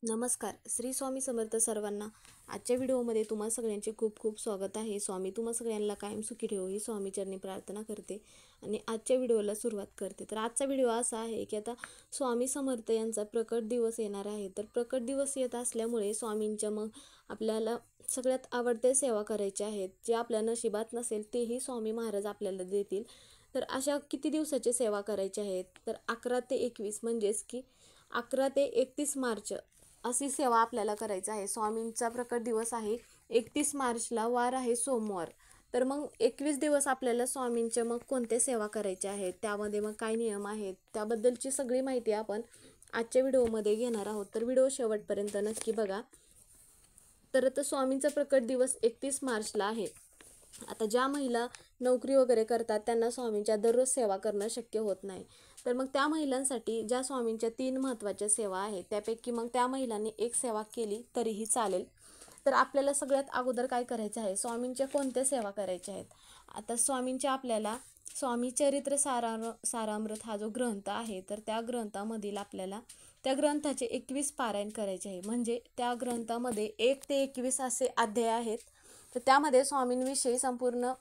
नमस्कार. श्री स्वामी समर्थ सर्वांना. आजच्या व्हिडिओमध्ये तुम्हा सगळ्यांचे खूप खूप स्वागत आहे. स्वामी तुम्हा सगळ्यांना कायम सुखी ठेवो ही स्वामीचरणी प्रार्थना करते आणि आजच्या व्हिडिओला सुरुवात करते. तर आजचा व्हिडिओ असा आहे की आता स्वामी समर्थ यांचा प्रकट दिवस येणार आहे. तर प्रकट दिवस येत असल्यामुळे स्वामींच्या मग आपल्याला सगळ्यात आवडते सेवा करायच्या आहेत. जे आपल्या नशिबात नसेल तेही स्वामी महाराज आपल्याला देतील. तर अशा किती दिवसाची सेवा करायची आहेत? तर 11 ते 21 म्हणजेच की 11 ते 31 मार्च अशी सेवा आपल्याला करायची आहे. स्वामींचा प्रकट दिवस आहे 31 मार्चला, वार आहे सोमवार. तर मग 21 दिवस आपल्याला स्वामींच्या मग कोणत्या सेवा करायच्या आहेत, त्यामध्ये मग काय नियम आहेत, त्याबद्दलची सगळी माहिती आपण आजच्या व्हिडिओमध्ये घेणार आहोत. तर व्हिडिओ शेवटपर्यंत नक्की बघा. तर आता स्वामींचा प्रकट दिवस 31 मार्चला आहे. आता ज्या महिला नोकरी वगैरे करतात त्यांना स्वामींच्या दररोज सेवा करणं शक्य होत नाही. तर मग त्या महिलांसाठी ज्या स्वामींच्या 3 महत्त्वाच्या सेवा आहेत त्यापैकी मग त्या महिलांनी एक सेवा केली तरीही चालेल. तर आपल्याला सगळ्यात अगोदर काय करायचं आहे, स्वामींच्या कोणत्या सेवा करायच्या आहेत. आता स्वामींच्या आपल्याला स्वामी चरित्र सारामृत हा जो ग्रंथ आहे तर त्या ग्रंथामधील आपल्याला त्या ग्रंथाचे 21 पारायण करायचे आहे. म्हणजे त्या ग्रंथामध्ये 1 ते 21 असे अध्याय आहेत. तर त्यामध्ये स्वामींविषयी संपूर्ण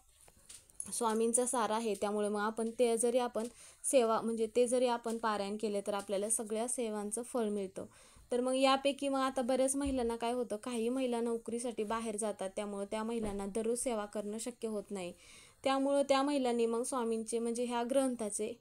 स्वामींचा सार आहे. त्यामुळे मग आपण ते जरी आपण सेवा म्हणजे ते जरी आपण पारायण केले तर आपल्याला सगळ्या सेवांचं फळ मिळतं. तर मग यापैकी मग आता बऱ्याच महिलांना काय होतं, काही महिला नोकरीसाठी बाहेर जातात, त्यामुळे त्या महिलांना दररोज सेवा करणं शक्य होत नाही. त्यामुळं त्या महिलांनी मग स्वामींचे म्हणजे ह्या ग्रंथाचे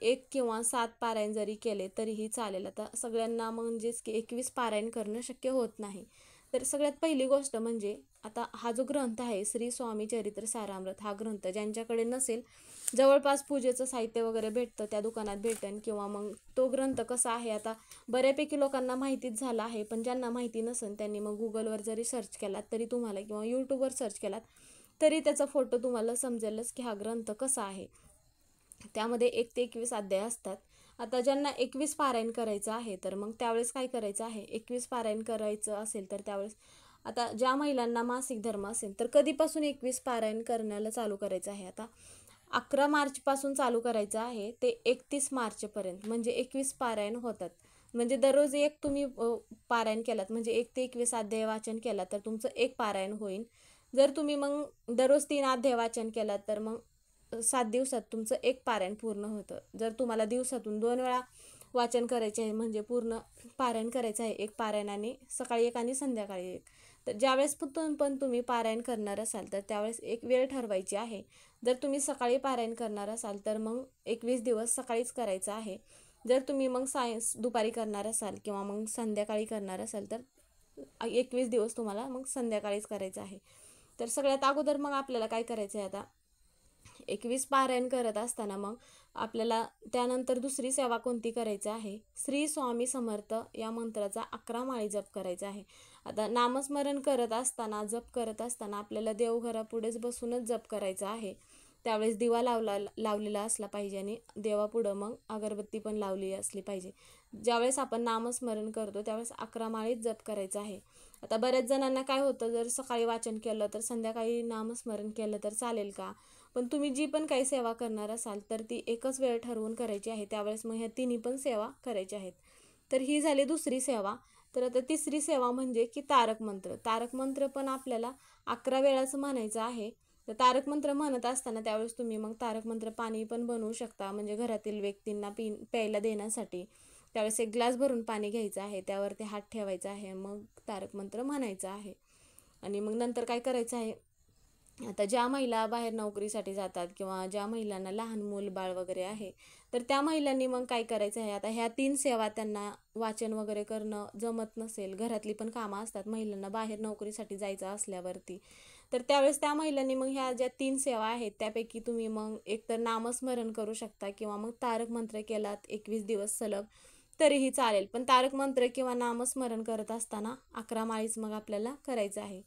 1 किंवा 7 पारायण जरी केले तरीही चालेल. आता सगळ्यांना म्हणजेच की 21 पारायण करणं शक्य होत नाही. तर सगळ्यात पहिली गोष्ट म्हणजे आता हा जो ग्रंथ आहे श्री स्वामी चरित्र सारामृत, हा ग्रंथ ज्यांच्याकडे नसेल, जवळपास पूजेचं साहित्य वगैरे भेटतं त्या दुकानात भेटेल, किंवा मग तो ग्रंथ कसा आहे आता बऱ्यापैकी लोकांना माहितीच झाला आहे. पण ज्यांना माहिती नसेल त्यांनी मग गुगलवर जरी सर्च केलात तरी तुम्हाला, किंवा यूट्यूबवर सर्च केलात तरी त्याचा फोटो तुम्हाला समजेलच की हा ग्रंथ कसा आहे. त्यामध्ये 1 ते 21 अध्याय असतात. आता ज्यांना 21 पारायण करायचं आहे तर मग त्यावेळेस काय करायचं आहे, 21 पारायण करायचं असेल तर त्यावेळेस आता ज्या महिलांना मासिक धर्म असेल तर कधीपासून 21 पारायण करण्याला चालू करायचं आहे. आता 11 मार्चपासून चालू करायचं आहे ते 31 मार्चपर्यंत म्हणजे 21 पारायण होतात. म्हणजे दररोज एक तुम्ही पारायण केलात म्हणजे 1 ते 21 अध्याय वाचन केलात तर तुमचं एक पारायण होईल. जर तुम्ही मग दररोज 3 अध्याय वाचन केलात तर मग 7 दिवसात तुमचं एक पारायण पूर्ण होतं. जर तुम्हाला दिवसातून 2 वेळा वाचन करायचे आहे म्हणजे पूर्ण पारायण करायचं आहे, एक पारायणाने सकाळी एक आणि संध्याकाळी एक. तर ज्यावेळेस पण तुम्ही पारायण करणार असाल तर त्यावेळेस एक वेळ ठरवायची आहे. जर तुम्ही सकाळी पारायण करणार असाल तर मग 21 दिवस सकाळीच करायचं आहे. जर तुम्ही मग दुपारी करणार असाल किंवा मग संध्याकाळी करणार असाल तर 21 दिवस तुम्हाला मग संध्याकाळीच करायचं आहे. तर सगळ्यात अगोदर मग आपल्याला काय करायचं आहे, आता 21 पारायण करत असताना मग आपल्याला त्यानंतर दुसरी सेवा कोणती करायची आहे, श्री स्वामी समर्थ या मंत्राचा 11 माळी जप करायचा आहे. आता नामस्मरण करत असताना, जप करत असताना आपल्याला देवघरापुढेच बसूनच जप करायचा आहे. त्यावेळेस दिवा लावलेला असला पाहिजे आणि देवापुढं मग अगरबत्ती पण लावली असली पाहिजे. ज्यावेळेस आपण नामस्मरण करतो त्यावेळेस 11 माळीच जप करायचं आहे. आता बऱ्याच जणांना काय होतं, जर सकाळी वाचन केलं तर संध्याकाळी नामस्मरण केलं तर चालेल का? पण तुम्ही जी पण काही सेवा करणार असाल तर ती एकच वेळ ठरवून करायची आहे. त्यावेळेस मग ह्या तिन्ही पण सेवा करायच्या आहेत. तर ही झाली दुसरी सेवा. तर आता तिसरी सेवा म्हणजे की तारक मंत्र. तारक मंत्र पण आपल्याला 11 वेळाच म्हणायचं आहे. तर तारक मंत्र म्हणत असताना त्यावेळेस तुम्ही मग तारक मंत्र पाणी पण बनवू शकता, म्हणजे घरातील व्यक्तींना प्यायला देण्यासाठी. त्यावेळेस एक ग्लास भरून पाणी घ्यायचं आहे, त्यावरती हात ठेवायचा आहे, मग तारक मंत्र म्हणायचं आहे. आणि मग नंतर काय करायचं आहे, आता ज्या महिला बाहेर नोकरीसाठी जातात किंवा ज्या महिलांना लहान मूल बाळ वगैरे आहे तर त्या महिलांनी मग काय करायचं आहे, आता ह्या 3 सेवा त्यांना वाचन वगैरे करणं जमत नसेल, घरातली पण कामं असतात महिलांना बाहेर नोकरीसाठी जायचं असल्यावरती, तर त्यावेळेस त्या महिलांनी मग ह्या ज्या 3 सेवा आहेत त्यापैकी तुम्ही मग एकतर नामस्मरण करू शकता किंवा मग तारक मंत्र केलात 21 दिवस सलग तरीही चालेल. पण तारक मंत्र किंवा नामस्मरण करत असताना 11 माळीच मग आपल्याला करायचं आहे.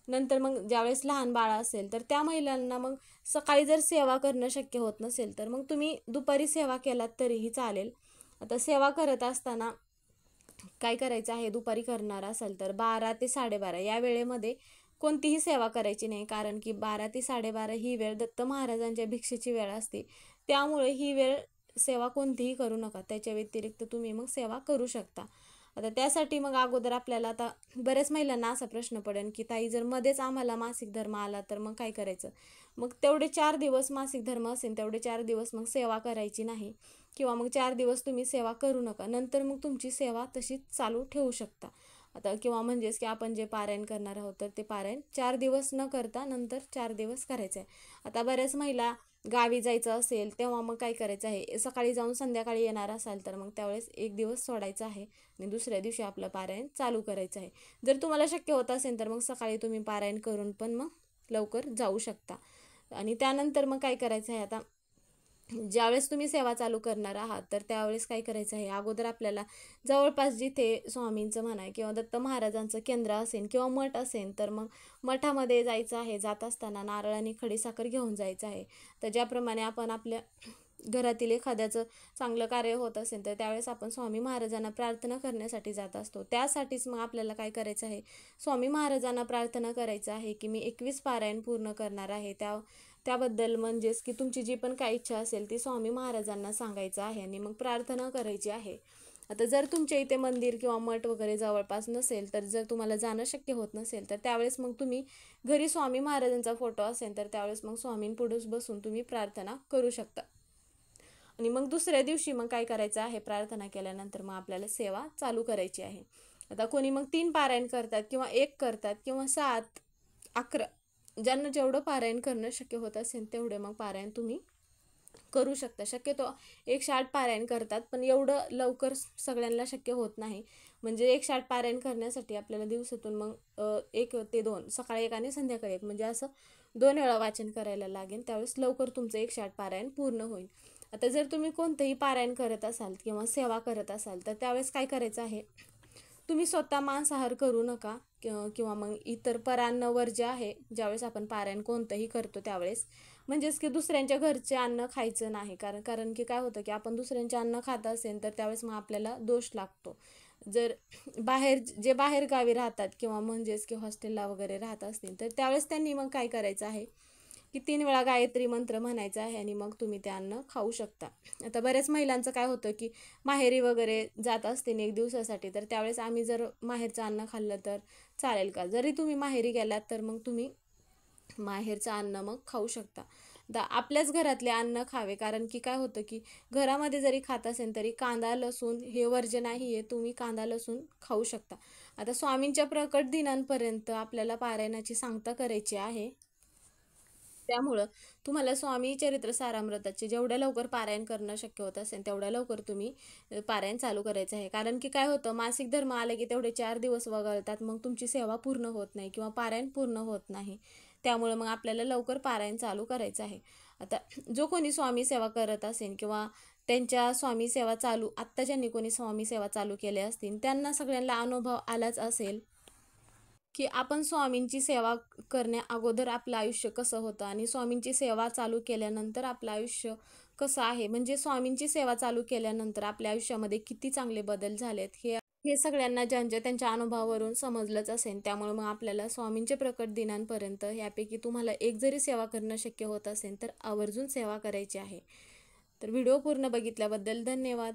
नंतर मग ज्यावेळेस लहान बाळ असेल तर त्या महिलांना मग सकाळी जर सेवा करणं शक्य होत नसेल तर मग तुम्ही दुपारी सेवा केलात तरीही चालेल. आता सेवा करत असताना काय करायचं आहे, दुपारी करणार असाल तर 12 ते 12:30 या वेळेमध्ये कोणतीही सेवा करायची नाही, कारण की 12 ते 12:30 ही वेळ दत्त महाराजांच्या भिक्षेची वेळ असते. त्यामुळे ही वेळ सेवा कोणतीही करू नका, त्याच्या व्यतिरिक्त तुम्ही मग सेवा करू शकता. आता त्यासाठी मग अगोदर आपल्याला, आता बऱ्याच महिलांना असा प्रश्न पडेल की ताई जर मध्येच आम्हाला मासिक धर्म आला तर मग काय करायचं. मग तेवढे 4 दिवस मासिक धर्म असेल तेवढे 4 दिवस मग सेवा करायची नाही, किंवा मग 4 दिवस तुम्ही सेवा करू नका, नंतर मग तुमची सेवा तशीच चालू ठेवू शकता. आता किंवा म्हणजेच की आपण जे पारायण करणार आहोत तर ते पारायण 4 दिवस न करता नंतर 4 दिवस करायचं आहे. आता बऱ्याच महिला गावी जायचं असेल तेव्हा मग काय करायचं आहे, सकाळी जाऊन संध्याकाळी येणार असाल तर मग त्यावेळेस एक दिवस सोडायचा आहे आणि दुसऱ्या दिवशी आपलं पारायण चालू करायचं आहे. जर तुम्हाला शक्य होत असेल तर मग सकाळी तुम्ही पारायण करून पण मग लवकर जाऊ शकता. आणि त्यानंतर मग काय करायचं आहे, आता ज्यावेळेस तुम्ही सेवा चालू करणार आहात तर त्यावेळेस काय करायचं आहे, अगोदर आपल्याला जवळपास जिथे स्वामींचं म्हणा किंवा दत्त महाराजांचं केंद्र असेल किंवा मठ असेल तर मग मठामध्ये जायचं आहे. जात असताना नारळ आणि खडीसाखर घेऊन जायचं आहे. तर ज्याप्रमाणे आपण आपल्या घरातील एखाद्याचं चांगलं कार्य होत असेल तर त्यावेळेस आपण स्वामी महाराजांना प्रार्थना करण्यासाठी जात असतो. त्यासाठीच मग आपल्याला काय करायचं आहे, स्वामी महाराजांना प्रार्थना करायचं आहे की मी 21 पारायण पूर्ण करणार आहे. त्याबद्दल म्हणजेच की तुमची जी पण काही इच्छा असेल ती स्वामी महाराजांना सांगायचं आहे आणि मग प्रार्थना करायची आहे. आता जर तुमच्या इथे मंदिर किंवा मठ वगैरे जवळपास नसेल, तर जर तुम्हाला जाणं शक्य होत नसेल तर त्यावेळेस मग तुम्ही घरी स्वामी महाराजांचा फोटो असेल तर त्यावेळेस मग स्वामींपुढेच बसून तुम्ही प्रार्थना करू शकता. आणि मग दुसऱ्या दिवशी मग काय करायचं आहे, प्रार्थना केल्यानंतर मग आपल्याला सेवा चालू करायची आहे. आता कोणी मग 3 पारायण करतात किंवा 1 करतात किंवा 7, 11, ज्यांना जेवढं पारायण करणं शक्य होत असेल तेवढे मग पारायण तुम्ही करू शकता. शक्यतो 108 पारायण करतात, पण एवढं लवकर सगळ्यांना शक्य होत नाही. म्हणजे 108 पारायण करण्यासाठी आपल्याला दिवसातून मग 1 ते 2, सकाळी 1 आणि संध्याकाळी 1, म्हणजे असं 2 वेळा वाचन करायला लागेल. त्यावेळेस लवकर तुमचं 108 पारायण पूर्ण होईल. आता जर तुम्ही कोणतंही पारायण करत असाल किंवा सेवा करत असाल तर त्यावेळेस काय करायचं आहे, तुम्ही स्वतः मांसाहार करू नका किंवा मग इतर परान्न वर्ज्य आहे. ज्यावेळेस आपण पारायण कोणतंही करतो त्यावेळेस म्हणजेच की दुसऱ्यांच्या घरचे अन्न खायचं नाही. कारण की काय होतं की आपण दुसऱ्यांचे अन्न खात असेल तर त्यावेळेस मग आपल्याला दोष लागतो. जर बाहेर गावी राहतात किंवा म्हणजेच की हॉस्टेलला वगैरे राहत असतील तर त्यावेळेस त्यांनी मग काय करायचं आहे की 3 वेळा गायत्री मंत्र म्हणायचा आहे आणि मग तुम्ही ते अन्न खाऊ शकता. आता बऱ्याच महिलांचं काय होतं की माहेरी वगैरे जात असतील 1 दिवसासाठी, तर त्यावेळेस आम्ही जर माहेरचं अन्न खाल्लं तर चालेल का. जरी तुम्ही माहेरी गेलात तर मग तुम्ही माहेरचं अन्न मग खाऊ शकता. आपल्याच घरातले अन्न खावे, कारण की काय होतं की घरामध्ये जरी खात असेल तरी कांदा लसूण हे वर्ज्य नाही आहे, तुम्ही कांदा लसूण खाऊ शकता. आता स्वामींच्या प्रकट दिनांपर्यंत आपल्याला पारायणाची सांगता करायची आहे. त्यामुळं तुम्हाला स्वामी चरित्र सारामृताचे जेवढ्या लवकर पारायण करणं शक्य होत असेल तेवढ्या लवकर तुम्ही पारायण चालू करायचं आहे. कारण की काय होतं, मासिक धर्म आले की तेवढे 4 दिवस वगळतात, मग तुमची सेवा पूर्ण होत नाही किंवा पारायण पूर्ण होत नाही. त्यामुळे मग आपल्याला लवकर पारायण चालू करायचं आहे. आता जो कोणी स्वामी सेवा करत असेल किंवा त्यांच्या स्वामी सेवा चालू, आत्ता ज्यांनी कोणी स्वामी सेवा चालू केले असतील त्यांना सगळ्यांना अनुभव आलाच असेल की आपण स्वामींची सेवा करण्या अगोदर आपलं आयुष्य कसं होतं आणि स्वामींची सेवा चालू केल्यानंतर आपलं आयुष्य कसं आहे. म्हणजे स्वामींची सेवा चालू केल्यानंतर आपल्या आयुष्यामध्ये किती चांगले बदल झालेत हे सगळ्यांना ज्यांच्या त्यांच्या अनुभवावरून समजलंच असेल. त्यामुळे मग आपल्याला स्वामींचे प्रकट दिनांपर्यंत ह्यापैकी तुम्हाला एक जरी सेवा करणं शक्य होत असेल तर आवर्जून सेवा करायची आहे. तर व्हिडिओ पूर्ण बघितल्याबद्दल धन्यवाद.